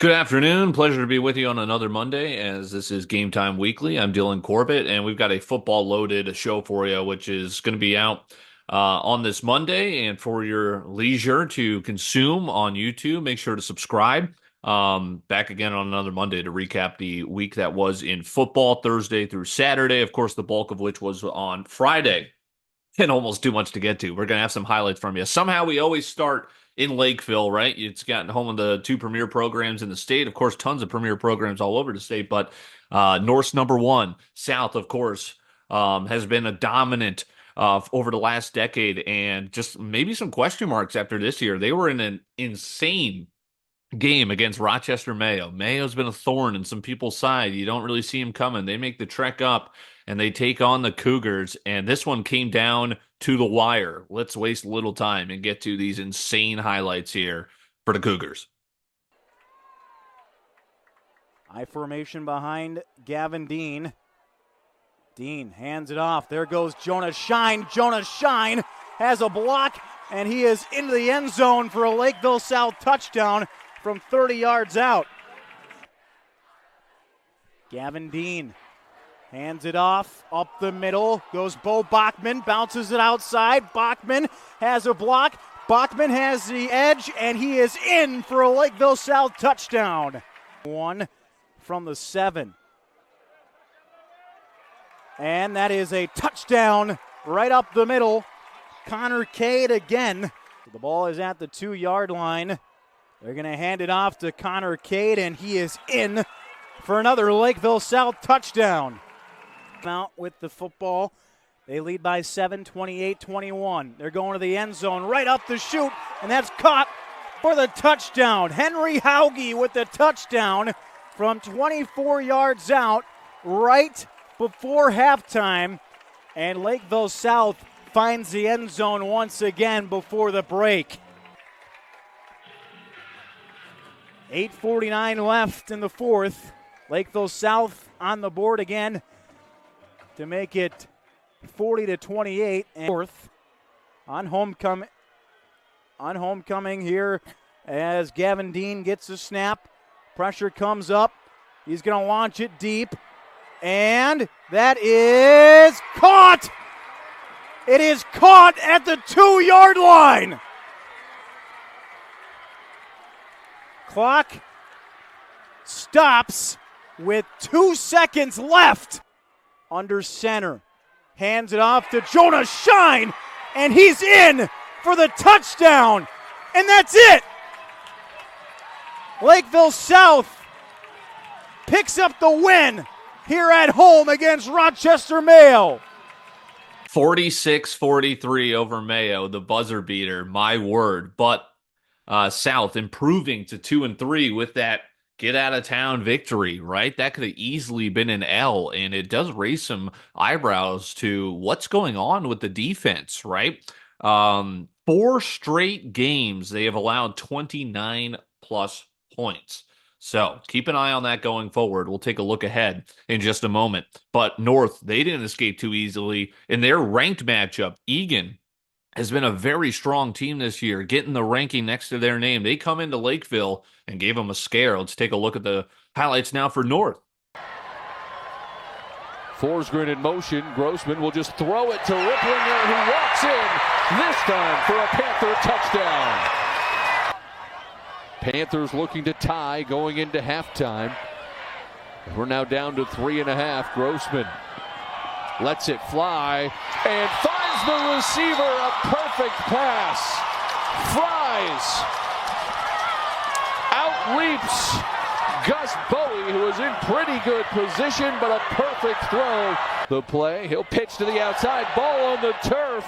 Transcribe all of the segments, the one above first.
Good afternoon. Pleasure to be with you on another Monday as this is Game Time Weekly. I'm Dylan Corbett, and we've got a football loaded show for you, which is going to be out on this Monday. And for your leisure to consume on YouTube, make sure to subscribe. Back again on another Monday to recap the week that was in football, Thursday through Saturday. Of course, the bulk of which was on Friday. And almost too much to get to. We're going to have some highlights from you. Somehow we always start in Lakeville, right? It's got home of the two premier programs in the state. Of course, tons of premier programs all over the state, but North's number one. South, of course, has been a dominant over the last decade, and just maybe some question marks after this year. They were in an insane game against Rochester Mayo. Mayo's been a thorn in some people's side. You don't really see him coming. They make the trek up and they take on the Cougars, and this one came down to the wire. Let's waste a little time and get to these insane highlights here for the Cougars. I formation behind Gavin Dean. Dean hands it off. There goes Jonah Shine. Jonah Shine has a block, and he is into the end zone for a Lakeville South touchdown from 30 yards out. Gavin Dean hands it off, up the middle, goes Bo Bachman, bounces it outside. Bachman has a block. Bachman has the edge, and he is in for a Lakeville South touchdown. One from the 7. And that is a touchdown right up the middle. Connor Cade again. The ball is at the 2-yard line. They're going to hand it off to Connor Cade, and he is in for another Lakeville South touchdown. Out with the football. They lead by 7, 28-21. They're going to the end zone, right up the chute, and that's caught for the touchdown. Henry Hauge with the touchdown from 24 yards out right before halftime, and Lakeville South finds the end zone once again before the break. 8:49 left in the fourth. Lakeville South on the board again to make it 40-28. And fourth on homecoming here as Gavin Dean gets the snap. Pressure comes up. He's going to launch it deep. And that is caught. It is caught at the 2-yard line. Clock stops with 2 seconds left. Under center. Hands it off to Jonah Shine, and he's in for the touchdown. And that's it. Lakeville South picks up the win here at home against Rochester Mayo. 46-43 over Mayo, the buzzer beater, my word. But South improving to 2-3 with that get-out-of-town victory, right? That could have easily been an L, and it does raise some eyebrows to what's going on with the defense, right? 4 straight games, they have allowed 29-plus points. So keep an eye on that going forward. We'll take a look ahead in just a moment. But North, they didn't escape too easily. In their ranked matchup, Egan has been a very strong team this year, getting the ranking next to their name. They come into Lakeville and gave them a scare. Let's take a look at the highlights now for North. Forsgren in motion. Grossman will just throw it to Ripplinger, who walks in, this time for a Panther touchdown. Panthers looking to tie going into halftime. We're now down to 3.5. Grossman lets it fly and finds the receiver. A perfect pass. Fries. Out leaps Gus Bowie, who is in pretty good position, but a perfect throw. The play, he'll pitch to the outside. Ball on the turf.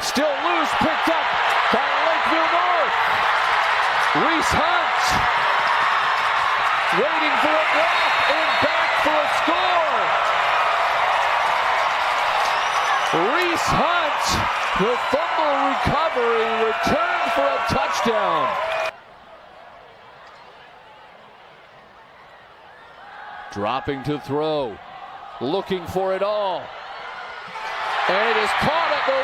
Still loose, picked up by Lakeville North. Reese Hunt waiting for a block and back for a score. Reese Hunt, the fumble recovery, returned for a touchdown. Dropping to throw, looking for it all. And it is caught at the 1.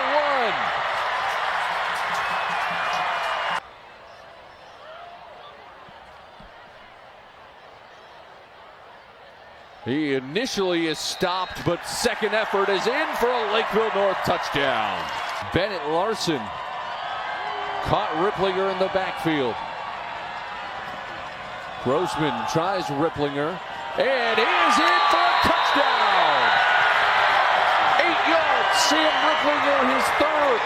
He initially is stopped, but second effort is in for a Lakeville North touchdown. Bennett Larson caught Ripplinger in the backfield. Grossman tries Ripplinger, and he is in for a touchdown. 8 yards, Sam Ripplinger, his third.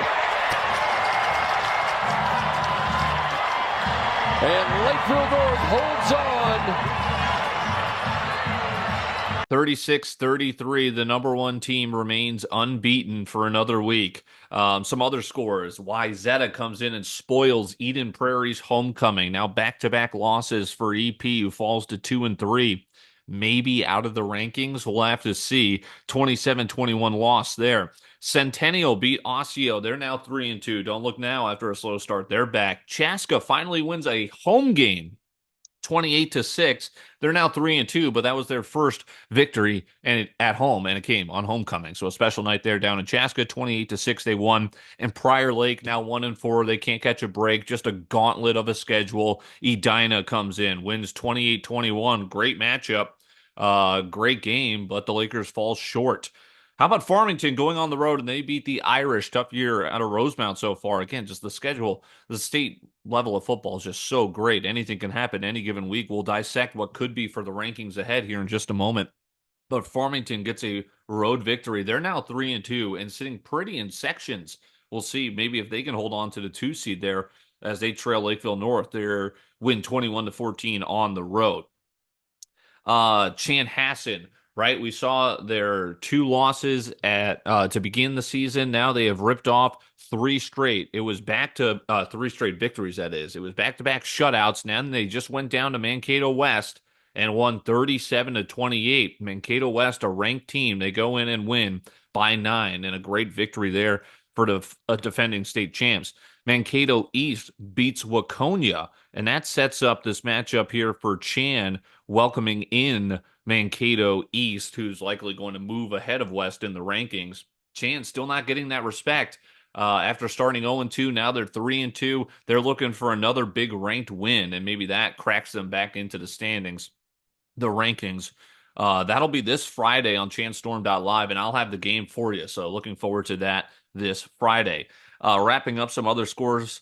And Lakeville North holds on. 36-33, the number one team remains unbeaten for another week. Some other scores. Wyzetta comes in and spoils Eden Prairie's homecoming. Now back-to-back losses for EP, who falls to 2-3. Maybe out of the rankings. We'll have to see. 27-21 loss there. Centennial beat Osseo. They're now 3-2. Don't look now after a slow start. They're back. Chaska finally wins a home game. 28-6. They're now 3-2, but that was their first victory and at home, and it came on homecoming. So a special night there down in Chaska. 28-6 they won. And Prior Lake now 1-4. They can't catch a break. Just a gauntlet of a schedule. Edina comes in, wins 28-21. Great matchup. Great game, but the Lakers fall short. How about Farmington going on the road and they beat the Irish? Tough year out of Rosemount so far. Again, just the schedule, the state level of football is just so great. Anything can happen any given week. We'll dissect what could be for the rankings ahead here in just a moment. But Farmington gets a road victory. They're now 3-2 and sitting pretty in sections. We'll see maybe if they can hold on to the 2 seed there as they trail Lakeville North. They win 21-14 on the road. Chanhassen, right? We saw their 2 losses at to begin the season. Now they have ripped off 3 straight. It was back to 3 straight victories, that is. It was back-to-back shutouts. Now they just went down to Mankato West and won 37-28. Mankato West, a ranked team, they go in and win by 9, and a great victory there for the defending state champs. Mankato East beats Waconia, and that sets up this matchup here for Chan, welcoming in Mankato East, who's likely going to move ahead of West in the rankings. Chan still not getting that respect. After starting 0-2, now they're 3-2. They're looking for another big ranked win, and maybe that cracks them back into the standings, the rankings. That'll be this Friday on chanstorm.live, and I'll have the game for you. So looking forward to that this Friday. Wrapping up some other scores.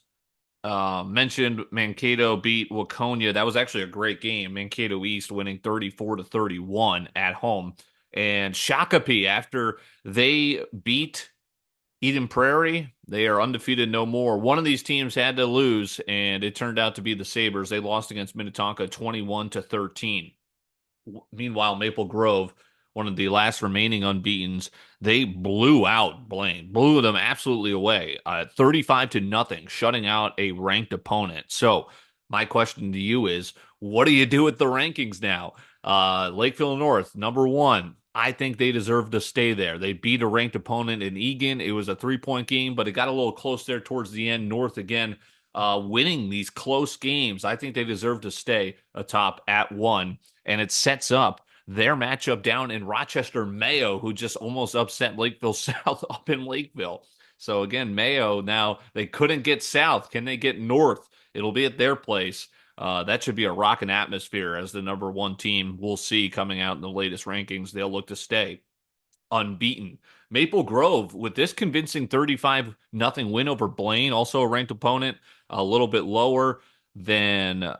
Mentioned Mankato beat Waconia. That was actually a great game. Mankato East winning 34-31 at home. And Shakopee, after they beat Eden Prairie, they are undefeated no more. One of these teams had to lose, and it turned out to be the Sabres. They lost against Minnetonka 21-13. Meanwhile, Maple Grove, one of the last remaining unbeatens, they blew out Blaine, blew them absolutely away, 35-0, shutting out a ranked opponent. So my question to you is, what do you do with the rankings now? Lakeville North, number 1. I think they deserve to stay there. They beat a ranked opponent in Egan. It was a 3-point game, but it got a little close there towards the end. North again, winning these close games. I think they deserve to stay atop at 1, and it sets up their matchup down in Rochester Mayo, who just almost upset Lakeville South up in Lakeville. So again, Mayo, now they couldn't get South. Can they get North? It'll be at their place. That should be a rocking atmosphere as the number 1 team. We'll see coming out in the latest rankings. They'll look to stay unbeaten. Maple Grove, with this convincing 35-0 win over Blaine, also a ranked opponent, a little bit lower than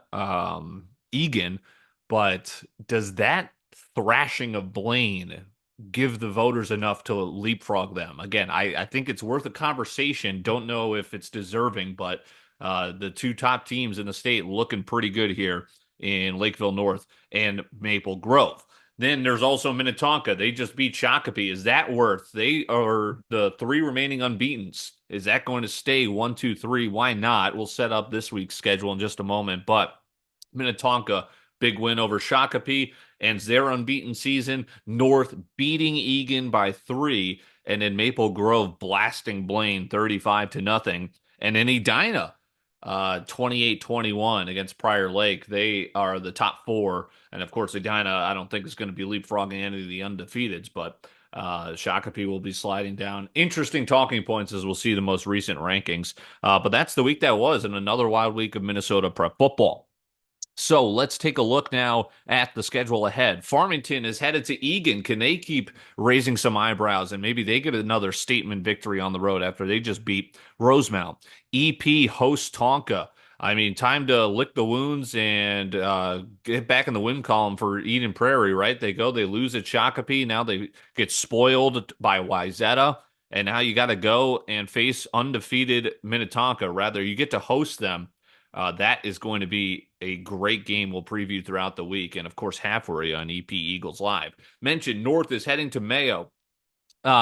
Egan. But does that thrashing of Blaine give the voters enough to leapfrog them? Again, I think it's worth a conversation. Don't know if it's deserving, but the 2 top teams in the state looking pretty good here in Lakeville North and Maple Grove. Then there's also Minnetonka. They just beat Shakopee. Is that worth? They are the 3 remaining unbeatens. Is that going to stay 1, 2, 3? Why not? We'll set up this week's schedule in just a moment. But Minnetonka, big win over Shakopee, ends their unbeaten season. North beating Egan by 3, and then Maple Grove blasting Blaine 35-0. And then Edina, 28-21 against Prior Lake. They are the top 4. And of course, Edina, I don't think is going to be leapfrogging any of the undefeateds, but Shakopee will be sliding down. Interesting talking points as we'll see the most recent rankings. But that's the week that was, and another wild week of Minnesota prep football. So let's take a look now at the schedule ahead. Farmington is headed to Eagan. Can they keep raising some eyebrows and maybe they get another statement victory on the road after they just beat Rosemount? EP hosts Tonka. I mean, time to lick the wounds and get back in the win column for Eden Prairie, right? They lose at Shakopee. Now they get spoiled by Wayzata. And now you got to go and face undefeated Minnetonka. Rather, you get to host them. That is going to be a great game we'll preview throughout the week. And of course, half worry on EP Eagles Live. Mentioned North is heading to Mayo.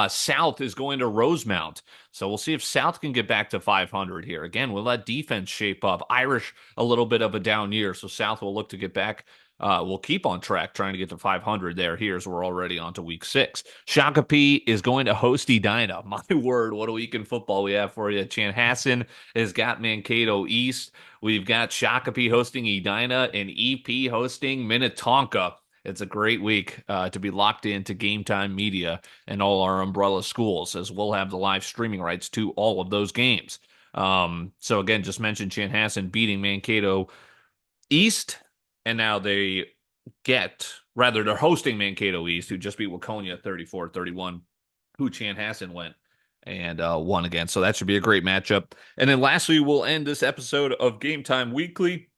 South is going to Rosemount. So we'll see if South can get back to 500 here. Again, will that defense shape up? Irish, a little bit of a down year. So South will look to get back. We'll keep on track trying to get to 500 there. Here's we're already on to week 6. Shakopee is going to host Edina. My word, what a week in football we have for you. Chanhassen has got Mankato East. We've got Shakopee hosting Edina and EP hosting Minnetonka. It's a great week to be locked into Gametime Media and all our umbrella schools, as we'll have the live streaming rights to all of those games. So again, just mentioned Chanhassen beating Mankato East, and now they're hosting Mankato East, who just beat Waconia 34-31, who Chanhassen went and won again. So that should be a great matchup. And then lastly, we'll end this episode of Gametime Weekly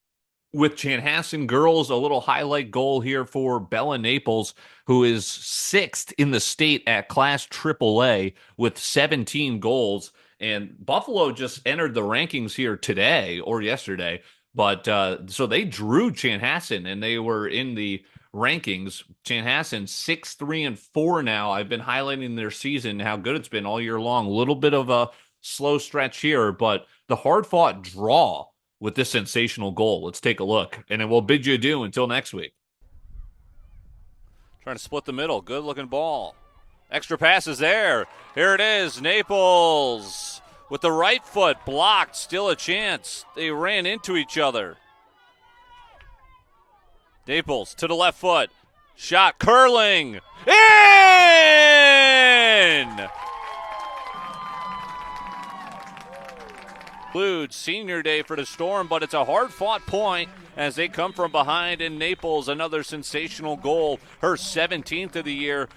with Chanhassen girls. A little highlight goal here for Bella Naples, who is 6th in the state at Class AAA with 17 goals. And Buffalo just entered the rankings here today or yesterday. But so they drew Chanhassen, and they were in the rankings. Chanhassen 6-3-4 now. I've been highlighting their season, how good it's been all year long. A little bit of a slow stretch here, but the hard-fought draw with this sensational goal. Let's take a look, and then we'll bid you adieu until next week. Trying to split the middle. Good-looking ball. Extra pass is there. Here it is. Naples with the right foot blocked. Still a chance. They ran into each other. Naples to the left foot. Shot curling. In! Senior day for the Storm, but it's a hard-fought point as they come from behind in Naples. Another sensational goal, her 17th of the year.